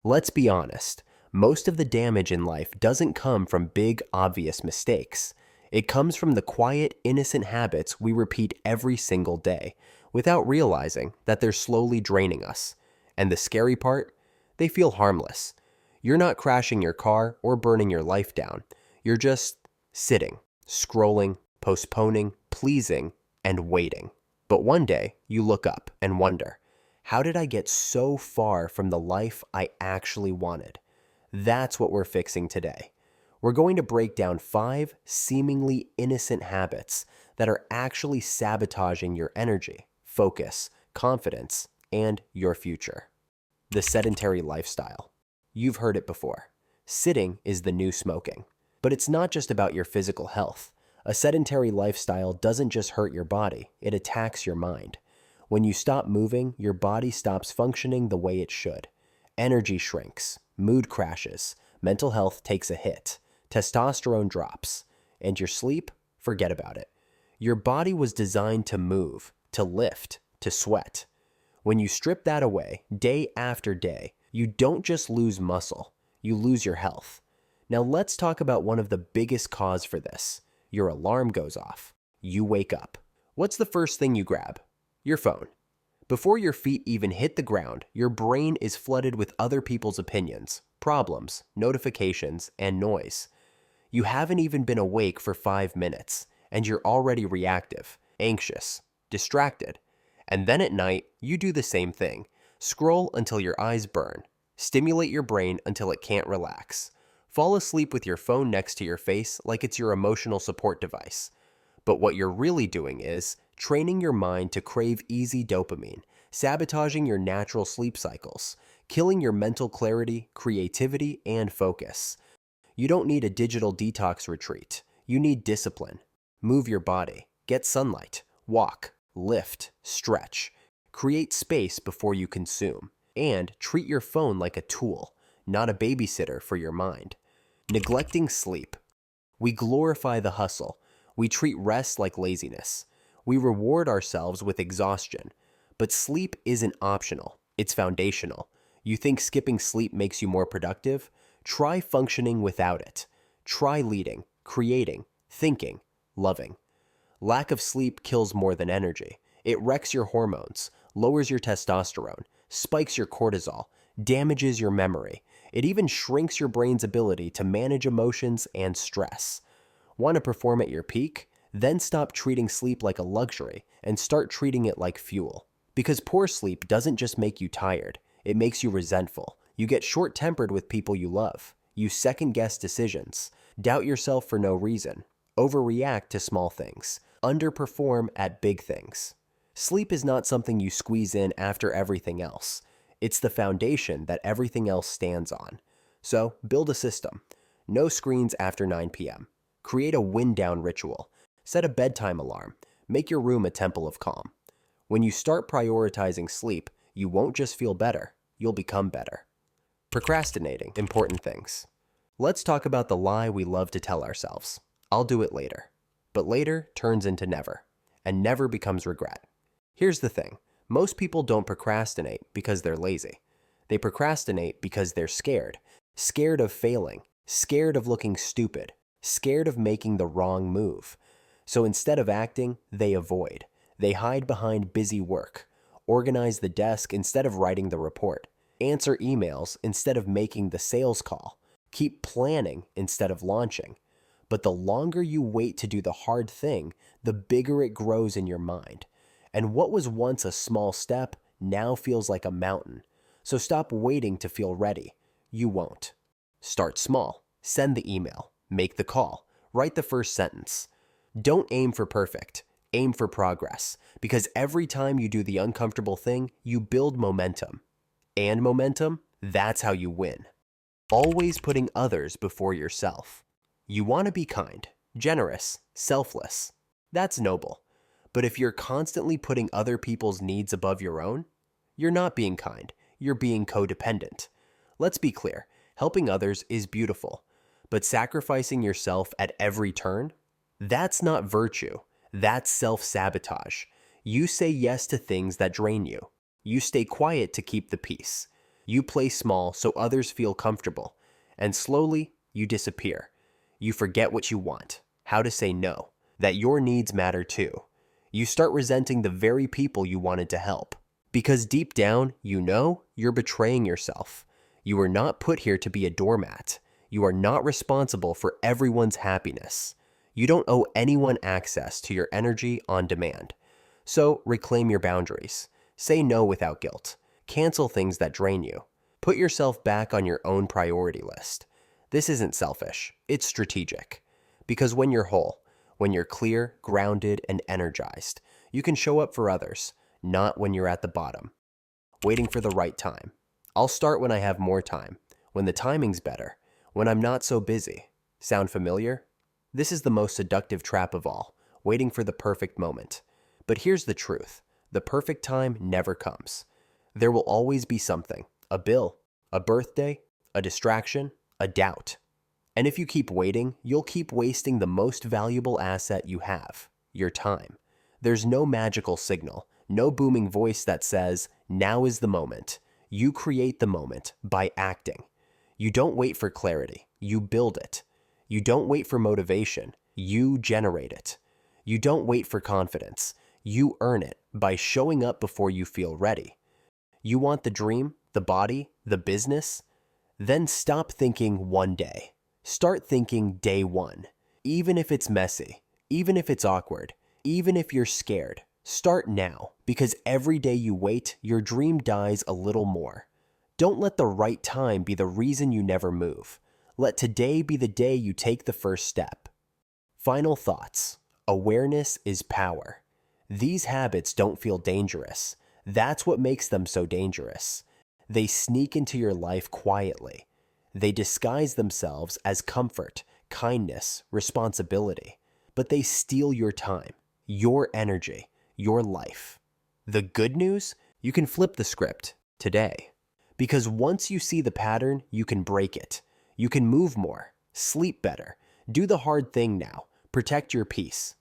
Let's be honest, most of the damage in life doesn't come from big, obvious mistakes. It comes from the quiet, innocent habits we repeat every single day without realizing that they're slowly draining us. And the scary part? They feel harmless. You're not crashing your car or burning your life down. You're just sitting, scrolling, postponing, pleasing, and waiting. But one day, you look up and wonder, how did I get so far from the life I actually wanted? That's what we're fixing today. We're going to break down 5 seemingly innocent habits that are actually sabotaging your energy, focus, confidence, and your future. The sedentary lifestyle. You've heard it before. Sitting is the new smoking. But it's not just about your physical health. A sedentary lifestyle doesn't just hurt your body, it attacks your mind. When you stop moving, your body stops functioning the way it should. Energy shrinks, mood crashes, mental health takes a hit, testosterone drops, and your sleep, forget about it. Your body was designed to move, to lift, to sweat. When you strip that away, day after day, you don't just lose muscle, you lose your health. Now let's talk about one of the biggest causes for this. Your alarm goes off. You wake up. What's the first thing you grab? Your phone. Before your feet even hit the ground, your brain is flooded with other people's opinions, problems, notifications, and noise. You haven't even been awake for 5 minutes, and you're already reactive, anxious, distracted. And then at night, you do the same thing. Scroll until your eyes burn. Stimulate your brain until it can't relax. Fall asleep with your phone next to your face like it's your emotional support device. But what you're really doing is training your mind to crave easy dopamine, sabotaging your natural sleep cycles, killing your mental clarity, creativity, and focus. You don't need a digital detox retreat. You need discipline. Move your body. Get sunlight. Walk. Lift. Stretch. Create space before you consume. And treat your phone like a tool, not a babysitter for your mind. Neglecting sleep. We glorify the hustle. We treat rest like laziness. We reward ourselves with exhaustion. But sleep isn't optional. It's foundational. You think skipping sleep makes you more productive? Try functioning without it. Try leading, creating, thinking, loving. Lack of sleep kills more than energy. It wrecks your hormones, lowers your testosterone, spikes your cortisol, damages your memory. It even shrinks your brain's ability to manage emotions and stress. Want to perform at your peak? Then stop treating sleep like a luxury and start treating it like fuel. Because poor sleep doesn't just make you tired, it makes you resentful. You get short-tempered with people you love. You second-guess decisions, doubt yourself for no reason, overreact to small things, underperform at big things. Sleep is not something you squeeze in after everything else. It's the foundation that everything else stands on. So, build a system. No screens after 9 p.m. Create a wind-down ritual. Set a bedtime alarm. Make your room a temple of calm. When you start prioritizing sleep, you won't just feel better, you'll become better. Procrastinating important things. Let's talk about the lie we love to tell ourselves. I'll do it later. But later turns into never, and never becomes regret. Here's the thing. Most people don't procrastinate because they're lazy. They procrastinate because they're scared. Scared of failing. Scared of looking stupid. Scared of making the wrong move. So instead of acting, they avoid. They hide behind busy work. Organize the desk instead of writing the report. Answer emails instead of making the sales call. Keep planning instead of launching. But the longer you wait to do the hard thing, the bigger it grows in your mind. And what was once a small step now feels like a mountain. So stop waiting to feel ready. You won't. Start small. Send the email. Make the call. Write the first sentence. Don't aim for perfect. Aim for progress. Because every time you do the uncomfortable thing, you build momentum. And momentum, that's how you win. Always putting others before yourself. You want to be kind, generous, selfless. That's noble. But if you're constantly putting other people's needs above your own, you're not being kind, you're being codependent. Let's be clear, helping others is beautiful, but sacrificing yourself at every turn? That's not virtue, that's self-sabotage. You say yes to things that drain you. You stay quiet to keep the peace. You play small so others feel comfortable, and slowly you disappear. You forget what you want, how to say no, that your needs matter too. You start resenting the very people you wanted to help. Because deep down, you know you're betraying yourself. You were not put here to be a doormat. You are not responsible for everyone's happiness. You don't owe anyone access to your energy on demand. So reclaim your boundaries. Say no without guilt. Cancel things that drain you. Put yourself back on your own priority list. This isn't selfish, it's strategic. Because when you're whole, when you're clear, grounded, and energized, you can show up for others, not when you're at the bottom. Waiting for the right time. I'll start when I have more time, when the timing's better, when I'm not so busy. Sound familiar? This is the most seductive trap of all, waiting for the perfect moment. But here's the truth. The perfect time never comes. There will always be something, a bill, a birthday, a distraction, a doubt. And if you keep waiting, you'll keep wasting the most valuable asset you have, your time. There's no magical signal, no booming voice that says, now is the moment. You create the moment by acting. You don't wait for clarity, you build it. You don't wait for motivation, you generate it. You don't wait for confidence, you earn it by showing up before you feel ready. You want the dream, the body, the business? Then stop thinking one day. Start thinking day one. Even if it's messy, even if it's awkward, even if you're scared, start now, because every day you wait, your dream dies a little more. Don't let the right time be the reason you never move. Let today be the day you take the first step. Final thoughts. Awareness is power. These habits don't feel dangerous. That's what makes them so dangerous. They sneak into your life quietly. They disguise themselves as comfort, kindness, responsibility. But they steal your time, your energy, your life. The good news? You can flip the script today. Because once you see the pattern, you can break it. You can move more, sleep better, do the hard thing now, protect your peace.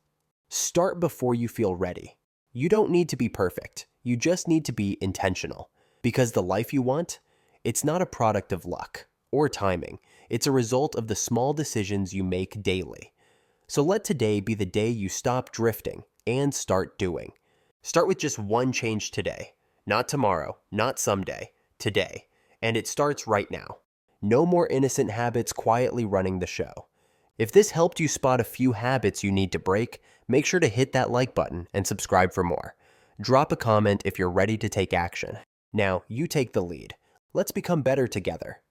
Start before you feel ready. You don't need to be perfect. You just need to be intentional. Because the life you want, it's not a product of luck or timing. It's a result of the small decisions you make daily. So let today be the day you stop drifting and start doing. Start with just one change today. Not tomorrow, not someday, today. And it starts right now. No more innocent habits quietly running the show. If this helped you spot a few habits you need to break, make sure to hit that like button and subscribe for more. Drop a comment if you're ready to take action. Now, you take the lead. Let's become better together.